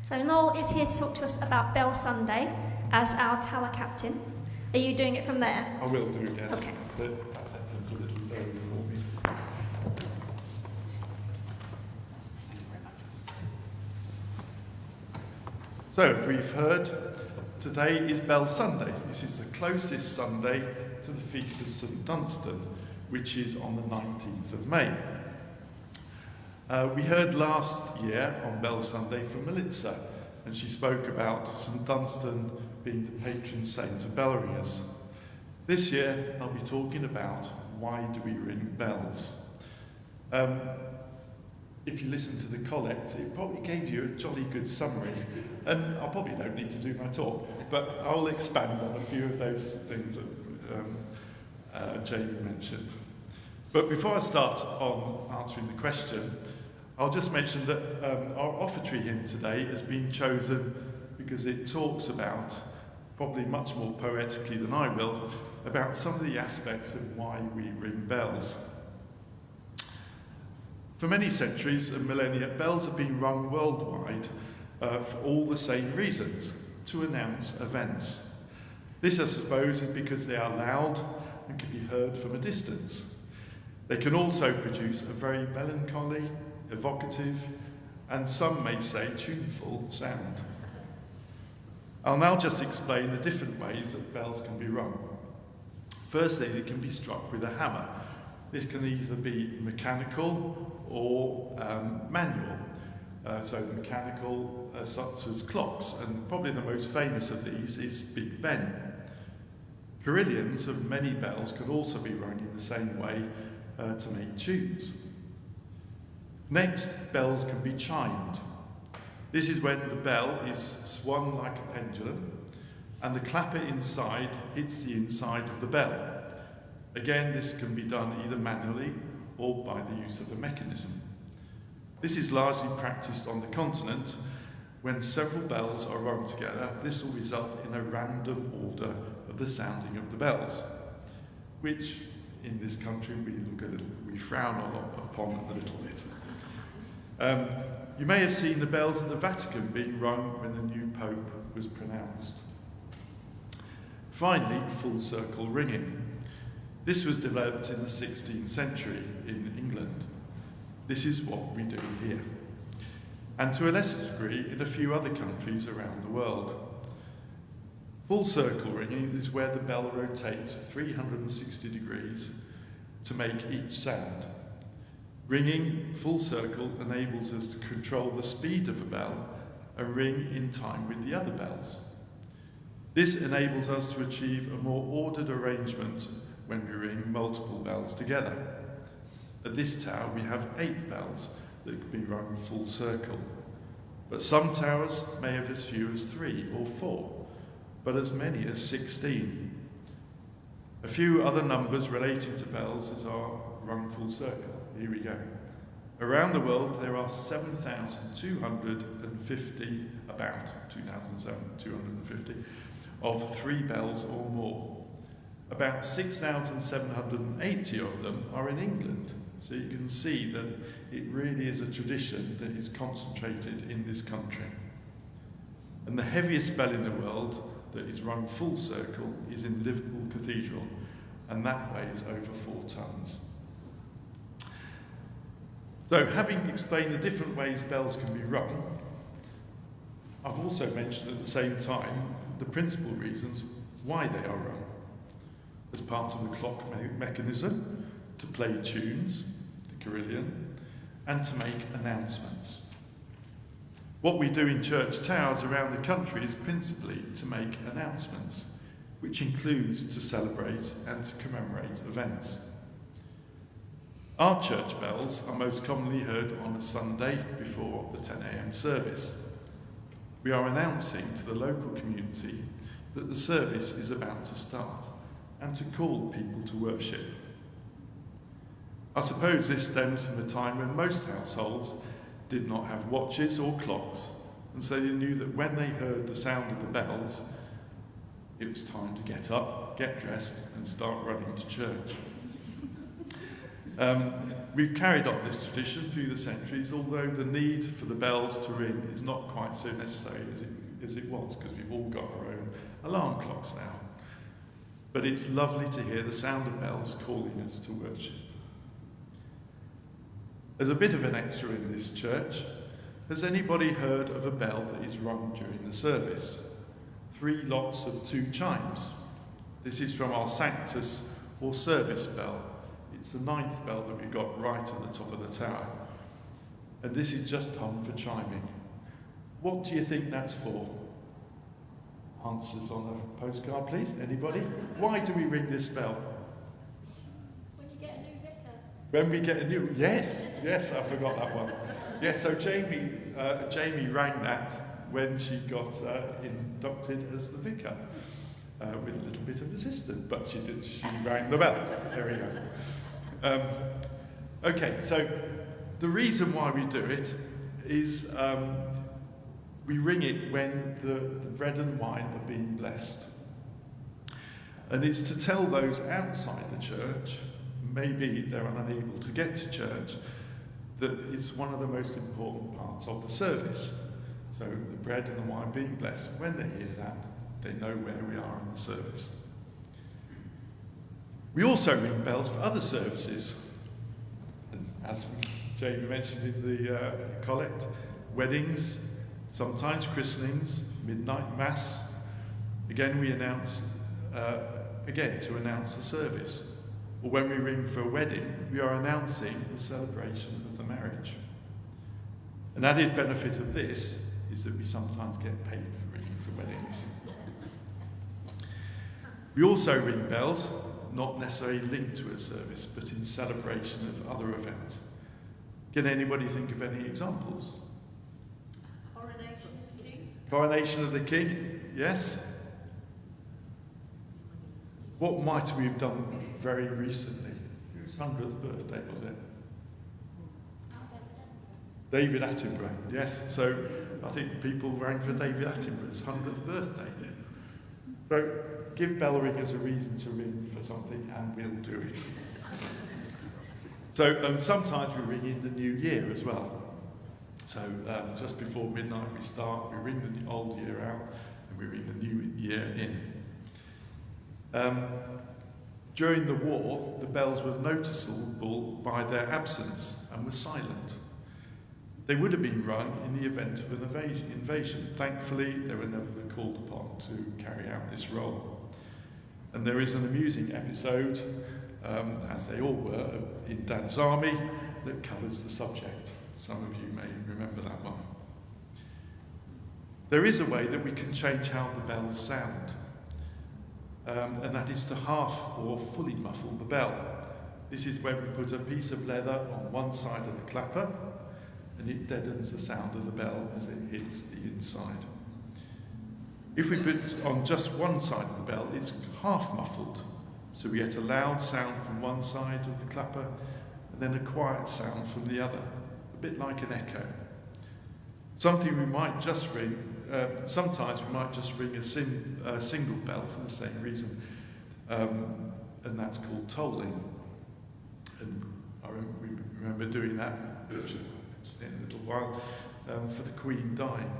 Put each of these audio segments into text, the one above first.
So Noel is here to talk to us about Bell Sunday as our tower captain. Are you doing it from there? I will do, yes. Okay. But that's a little early for me. So, if we've heard, today is Bell Sunday. This is the closest Sunday to the Feast of St Dunstan, which is on the 19th of May. We heard last year on Bell Sunday from Melissa, and she spoke about St Dunstan being the patron saint of bell ringers. This year I'll be talking about why do we ring bells. If you listen to the collect, it probably gave you a jolly good summary, and I probably don't need to do my talk, but I'll expand on a few of those things that Jamie mentioned. But before I start on answering the question, I'll just mention that our offertory hymn today has been chosen because it talks about, probably much more poetically than I will, about some of the aspects of why we ring bells. For many centuries and millennia, bells have been rung worldwide for all the same reasons, to announce events. This, I suppose, is because they are loud and can be heard from a distance. They can also produce a very melancholy, evocative, and some may say tuneful sound. I'll now just explain the different ways that bells can be rung. Firstly, they can be struck with a hammer. This can either be mechanical or manual. So mechanical, such as clocks, and probably the most famous of these is Big Ben. Carillons of many bells could also be rung in the same way to make tunes. Next, bells can be chimed. This is when the bell is swung like a pendulum and the clapper inside hits the inside of the bell. Again, this can be done either manually or by the use of a mechanism. This is largely practiced on the continent. When several bells are rung together, this will result in a random order of the sounding of the bells, which in this country we frown upon a little bit. You may have seen the bells at the Vatican being rung when the new Pope was pronounced. Finally, full circle ringing. This was developed in the 16th century in England. This is what we do here. And to a lesser degree in a few other countries around the world. Full circle ringing is where the bell rotates 360 degrees to make each sound. Ringing full circle enables us to control the speed of a bell and ring in time with the other bells. This enables us to achieve a more ordered arrangement when we ring multiple bells together. At this tower we have 8 bells that can be rung full circle, but some towers may have as few as 3 or 4, but as many as 16. A few other numbers relating to bells are rung full circle. Here we go. Around the world there are 7,250, about 2,250, of 3 bells or more. About 6,780 of them are in England. So you can see that it really is a tradition that is concentrated in this country. And the heaviest bell in the world that is rung full circle is in Liverpool Cathedral, and that weighs over 4 tons. So, having explained the different ways bells can be rung, I've also mentioned at the same time the principal reasons why they are rung. As part of the clock mechanism, to play tunes, the carillon, and to make announcements. What we do in church towers around the country is principally to make announcements, which includes to celebrate and to commemorate events. Our church bells are most commonly heard on a Sunday before the 10 a.m. service. We are announcing to the local community that the service is about to start and to call people to worship. I suppose this stems from a time when most households did not have watches or clocks, and so they knew that when they heard the sound of the bells, it was time to get up, get dressed, and start running to church. We've carried on this tradition through the centuries, although the need for the bells to ring is not quite so necessary as it was, because we've all got our own alarm clocks now. But it's lovely to hear the sound of bells calling us to worship. As a bit of an extra in this church, has anybody heard of a bell that is rung during the service? 3 lots of 2 chimes. This is from our Sanctus or service bell. It's the 9th bell that we got right at the top of the tower. And this is just hung for chiming. What do you think that's for? Answers on a postcard, please. Anybody? Why do we ring this bell? When you get a new vicar. When we get a new... Yes, I forgot that one. Yes, so Jamie rang that when she got inducted as the vicar. With a little bit of assistance, but she rang the bell. There we go. Okay, so the reason why we do it is we ring it when the bread and wine are being blessed. And it's to tell those outside the church, maybe they're unable to get to church, that it's one of the most important parts of the service. So the bread and the wine being blessed, when they hear that, they know where we are in the service. We also ring bells for other services. And as Jamie mentioned in the collect, weddings, sometimes christenings, midnight mass. Again, we announce, to announce the service. Or when we ring for a wedding, we are announcing the celebration of the marriage. An added benefit of this is that we sometimes get paid for ringing for weddings. We also ring bells, not necessarily linked to a service, but in celebration of other events. Can anybody think of any examples? Coronation of the King. Coronation of the King, yes. What might we have done very recently? Whose 100th birthday was it? David Attenborough, yes. So I think people rang for David Attenborough's 100th birthday. So give bell ringers a reason to ring for something and we'll do it. So sometimes we ring in the new year as well. So just before midnight we start, we ring the old year out and we ring the new year in. During the war, the bells were noticeable by their absence and were silent. They would have been rung in the event of an invasion. Thankfully, they were never called upon to carry out this role. And there is an amusing episode, as they all were, in Dad's Army that covers the subject. Some of you may remember that one. There is a way that we can change how the bells sound, and that is to half or fully muffle the bell. This is when we put a piece of leather on one side of the clapper, and it deadens the sound of the bell as it hits the inside. If we put on just one side of the bell, it's half muffled, so we get a loud sound from one side of the clapper and then a quiet sound from the other, a bit like an echo. Sometimes we might just ring a single bell for the same reason, and that's called tolling. And we remember doing that in a little while for the Queen dying.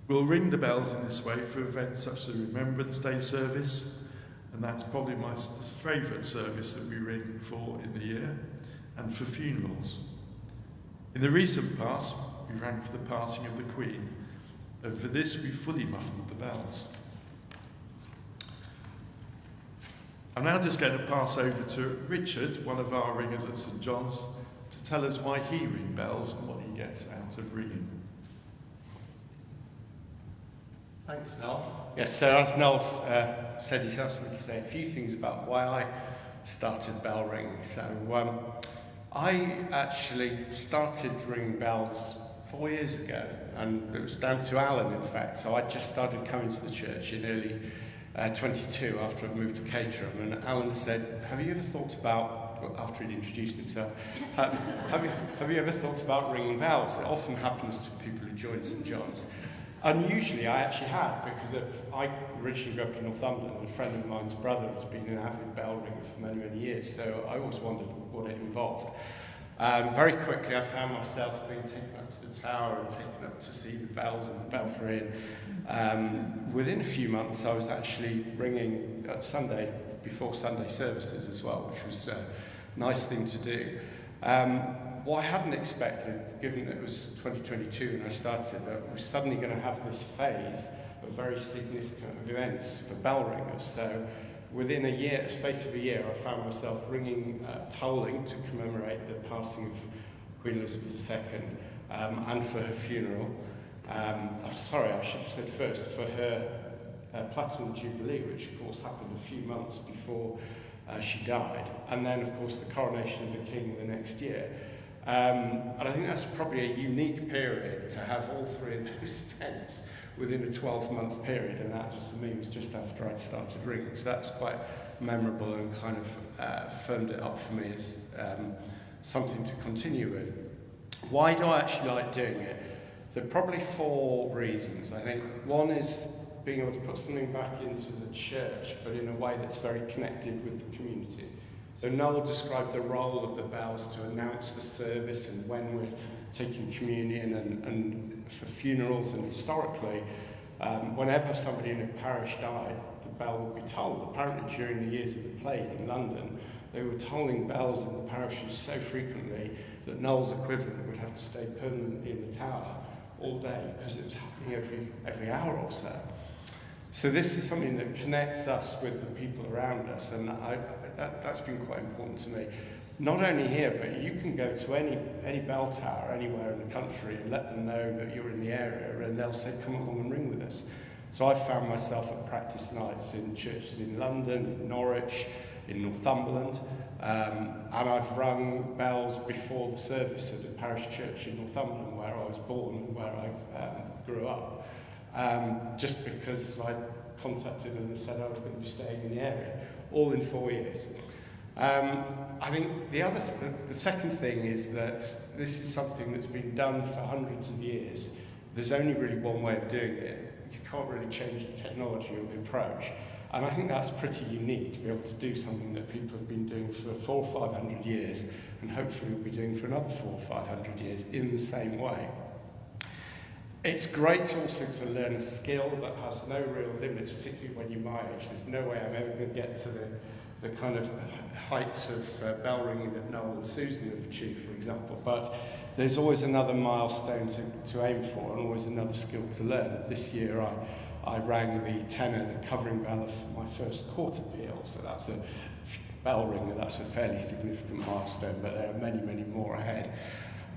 We'll ring the bells in this way for events such as the Remembrance Day service, and that's probably my favourite service that we ring for in the year, and for funerals. In the recent past, we rang for the passing of the Queen, and for this we fully muffled the bells. I'm now just going to pass over to Richard, one of our ringers at St John's, to tell us why he rings bells and what he gets out of ringing. Thanks, Noel. Yes, so as Noel said, he's asked me to say a few things about why I started bell ringing. So I actually started ringing bells 4 years ago, and it was down to Alan, in fact. So I just started coming to the church in early 22 after I'd moved to Caterham, and Alan said, have you ever thought about, well, after he'd introduced himself, have you ever thought about ringing bells? It often happens to people who join St John's. Unusually, I actually had, because I originally grew up in Northumberland, and a friend of mine's brother has been an avid bell ringer for many, many years, so I always wondered what it involved. Very quickly, I found myself being taken up to the tower and taken up to see the bells and the belfry. And within a few months, I was actually ringing Sunday, before Sunday services as well, which was a nice thing to do. What I hadn't expected, given that it was 2022 and I started, that we were suddenly going to have this phase of very significant events for bell ringers. So within a space of a year, I found myself ringing, tolling to commemorate the passing of Queen Elizabeth II and for her funeral. Sorry, I should have said first, for her Platinum Jubilee, which of course happened a few months before she died, and then of course the coronation of the King the next year. And I think that's probably a unique period to have all three of those events within a 12-month period, and that for me was just after I'd started ringing, so that's quite memorable and kind of firmed it up for me as something to continue with. Why do I actually like doing it? There are probably 4 reasons. I think one is being able to put something back into the church, but in a way that's very connected with the community. So Noel described the role of the bells to announce the service and when we're taking communion and for funerals, and historically, whenever somebody in a parish died, the bell would be tolled. Apparently during the years of the plague in London, they were tolling bells in the parishes so frequently that Noel's equivalent would have to stay permanently in the tower all day because it was happening every hour or so. So this is something that connects us with the people around us, and that's been quite important to me. Not only here, but you can go to any bell tower anywhere in the country and let them know that you're in the area, and they'll say, come along and ring with us. So I've found myself at practice nights in churches in London, in Norwich, in Northumberland, and I've rung bells before the service at a parish church in Northumberland where I was born and where I grew up. Just because I contacted them and said I was going to be staying in the area, all in 4 years. I think the second thing is that this is something that's been done for hundreds of years. There's only really one way of doing it. You can't really change the technology or the approach. And I think that's pretty unique to be able to do something that people have been doing for 400 or 500 years, and hopefully will be doing for another 400 or 500 years in the same way. It's great also to learn a skill that has no real limits, particularly when you're my age. There's no way I'm ever going to get to the kind of heights of bell ringing that Noel and Susan have achieved, for example. But there's always another milestone to aim for and always another skill to learn. This year I rang the tenor, the covering bell of my first quarter peal, so that's a bell ringer, that's a fairly significant milestone, but there are many, many more ahead.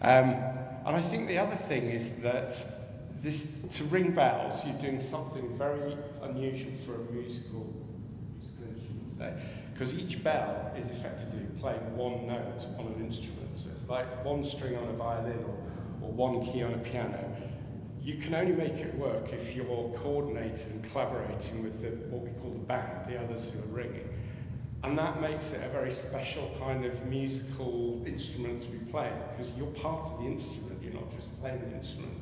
And I think the other thing is that to ring bells, you're doing something very unusual for a musical instrument, say, because each bell is effectively playing one note on an instrument. So it's like one string on a violin or one key on a piano. You can only make it work if you're coordinating and collaborating with what we call the band, the others who are ringing. And that makes it a very special kind of musical instrument to be playing, because you're part of the instrument, you're not just playing the instrument.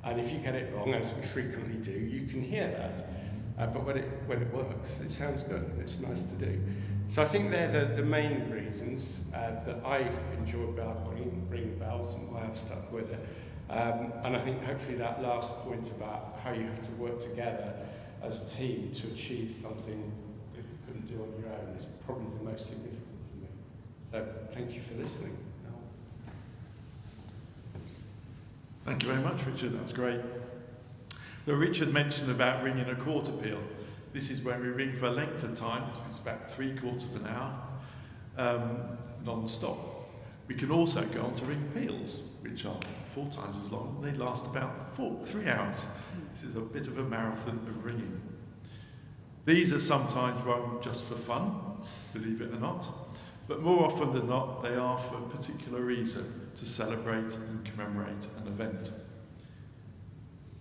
And if you get it wrong, as we frequently do, you can hear that. But when it works, it sounds good and it's nice to do. So I think they're the main reasons that I enjoy about ringing bells and why I've stuck with it. And I think hopefully that last point about how you have to work together as a team to achieve something that you couldn't do on your own is probably the most significant for me. So thank you for listening. Thank you very much, Richard. That was great. Now, Richard mentioned about ringing a quarter peal. This is when we ring for a length of time, it's about 3/4 of an hour, non-stop. We can also go on to ring peals, which are 4 times as long. They last about 3 hours. This is a bit of a marathon of ringing. These are sometimes rung just for fun, believe it or not, but more often than not, they are for a particular reason, to celebrate and commemorate an event.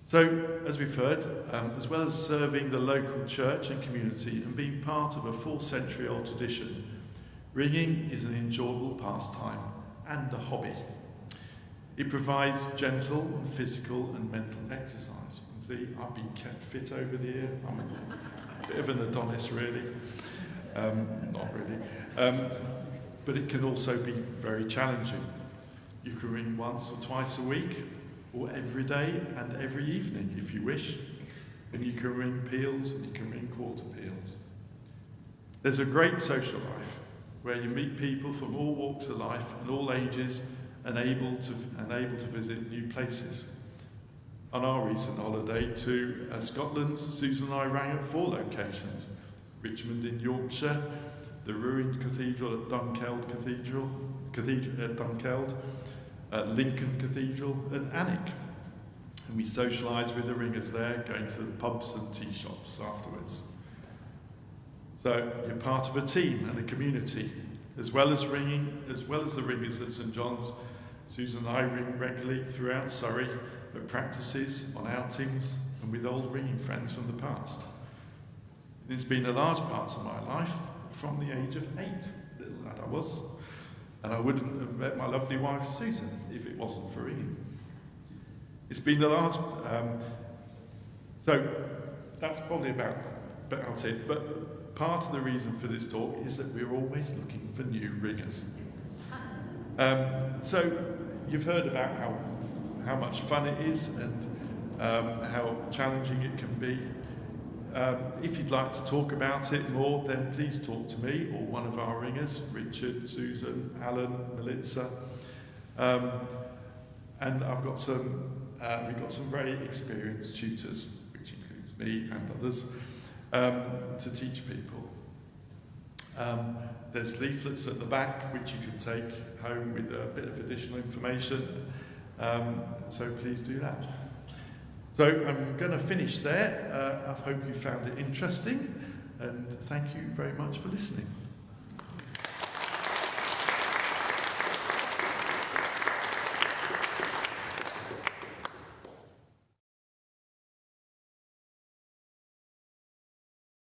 So, as we've heard, as well as serving the local church and community and being part of a 4-century-old tradition, ringing is an enjoyable pastime and a hobby. It provides gentle and physical and mental exercise. You can see I've been kept fit over the year. I'm a bit of an Adonis, really. Not really. But it can also be very challenging. You can ring once or twice a week, or every day and every evening if you wish. And you can ring peals and you can ring quarter peals. There's a great social life where you meet people from all walks of life and all ages and able to visit new places. On our recent holiday to Scotland, Susan and I rang at 4 locations: Richmond in Yorkshire, the ruined cathedral at Dunkeld Lincoln Cathedral and Alnwick. And we socialised with the ringers there, going to the pubs and tea shops afterwards. So you're part of a team and a community. As well as the ringers at St John's, Susan and I ring regularly throughout Surrey at practices, on outings, and with old ringing friends from the past. And it's been a large part of my life from the age of 8, little lad I was. And I wouldn't have met my lovely wife Susan if it wasn't for ringing. It's been a large... so that's probably about it. But part of the reason for this talk is that we're always looking for new ringers. So you've heard about how much fun it is and how challenging it can be. If you'd like to talk about it more, then please talk to me or one of our ringers, Richard, Susan, Alan, Melissa. And we've got some very experienced tutors, which includes me and others, to teach people. There's leaflets at the back which you can take home with a bit of additional information, so please do that. So I'm going to finish there. I hope you found it interesting, and thank you very much for listening.